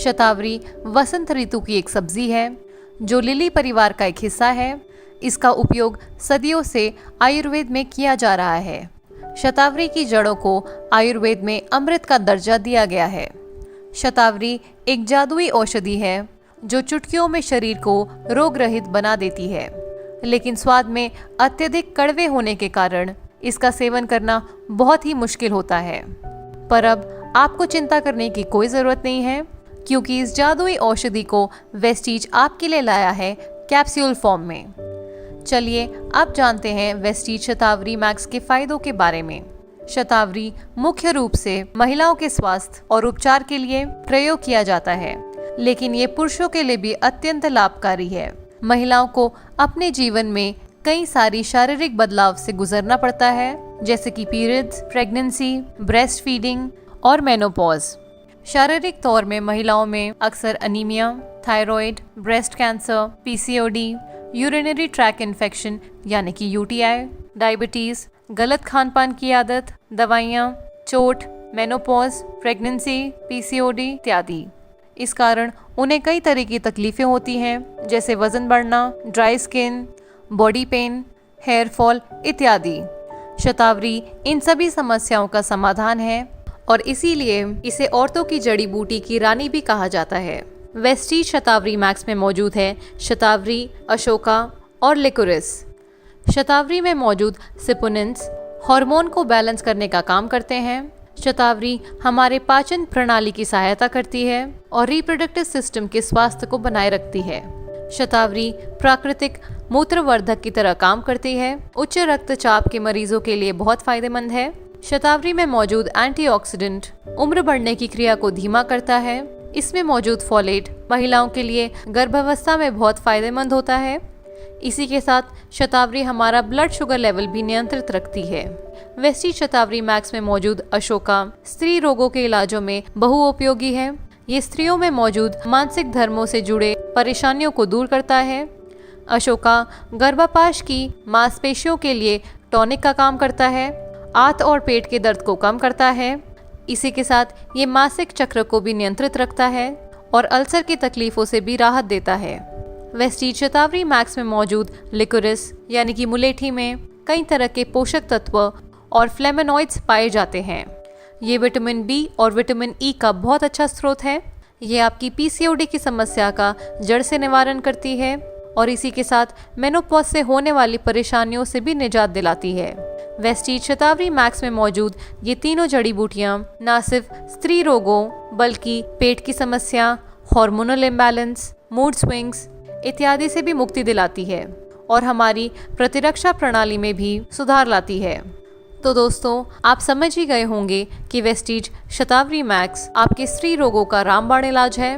शतावरी वसंत ऋतु की एक सब्जी है जो लिली परिवार का एक हिस्सा है। इसका उपयोग सदियों से आयुर्वेद में किया जा रहा है। शतावरी की जड़ों को आयुर्वेद में अमृत का दर्जा दिया गया है। शतावरी एक जादुई औषधि है जो चुटकियों में शरीर को रोग रहित बना देती है, लेकिन स्वाद में अत्यधिक कड़वे होने के कारण इसका सेवन करना बहुत ही मुश्किल होता है। पर अब आपको चिंता करने की कोई ज़रूरत नहीं है, क्योंकि इस जादुई औषधि को वेस्टीज आपके लिए लाया है कैप्सूल फॉर्म में। चलिए अब जानते हैं वेस्टीज शतावरी मैक्स के फायदों के बारे में। शतावरी मुख्य रूप से महिलाओं के स्वास्थ्य और उपचार के लिए प्रयोग किया जाता है, लेकिन ये पुरुषों के लिए भी अत्यंत लाभकारी है। महिलाओं को अपने जीवन में कई सारी शारीरिक बदलाव से गुजरना पड़ता है, जैसे कि पीरियड्स, प्रेगनेंसी, ब्रेस्ट फीडिंग और मेनोपॉज। शारीरिक तौर में महिलाओं में अक्सर anaemia, thyroid, breast cancer, PCOD, urinary track infection यानी कि यूटीआई, डायबिटीज, गलत खान पान की आदत, दवाइयाँ, चोट, मेनोपॉज, प्रेगनेंसी, पीसीओडी इत्यादि। इस कारण उन्हें कई तरह की तकलीफें होती हैं, जैसे वजन बढ़ना, dry skin, body pain, hair fall इत्यादि। शतावरी इन सभी समस्याओं का समाधान है और इसीलिए इसे औरतों की जड़ी बूटी की रानी भी कहा जाता है। वेस्टीज शतावरी मैक्स में मौजूद है शतावरी, अशोका और लिकोरिस। शतावरी में मौजूद सिपोनिन्स हार्मोन को बैलेंस करने का काम करते हैं। शतावरी हमारे पाचन प्रणाली की सहायता करती है और रिप्रोडक्टिव सिस्टम के स्वास्थ्य को बनाए रखती है। शतावरी प्राकृतिक मूत्रवर्धक की तरह काम करती है। उच्च रक्तचाप के मरीजों के लिए बहुत फायदेमंद है। शतावरी में मौजूद एंटीऑक्सीडेंट उम्र बढ़ने की क्रिया को धीमा करता है। इसमें मौजूद फोलेट महिलाओं के लिए गर्भावस्था में बहुत फायदेमंद होता है। इसी के साथ शतावरी हमारा ब्लड शुगर लेवल भी नियंत्रित रखती है। वेस्टीज शतावरी मैक्स में मौजूद अशोका स्त्री रोगों के इलाजों में बहुउपयोगी है। ये स्त्रियों में मौजूद मानसिक धर्मों से जुड़े परेशानियों को दूर करता है। अशोका गर्भापाश की मांसपेशियों के लिए टॉनिक का काम करता है। आंत और पेट के दर्द को कम करता है। इसी के साथ ये मासिक चक्र को भी नियंत्रित रखता है और अल्सर की तकलीफों से भी राहत देता है। वेस्टीज शतावरी मैक्स में मौजूद लिकोरिस यानी कि मुलेठी में कई तरह के पोषक तत्व और फ्लेवोनॉइड्स पाए जाते हैं। ये विटामिन बी और विटामिन ई का बहुत अच्छा स्रोत है। ये आपकी पीसीओडी की समस्या का जड़ से निवारण करती है और इसी के साथ मेनोपॉज से होने वाली परेशानियों से भी निजात दिलाती है। वेस्टीज शतावरी मैक्स में मौजूद ये तीनों जड़ी बूटियां न सिर्फ स्त्री रोगों बल्कि पेट की समस्या, हार्मोनल इम्बैलेंस, मूड स्विंग्स इत्यादि से भी मुक्ति दिलाती है और हमारी प्रतिरक्षा प्रणाली में भी सुधार लाती है। तो दोस्तों, आप समझ ही गए होंगे कि वेस्टीज शतावरी मैक्स आपके स्त्री रोगों का रामबाण इलाज है।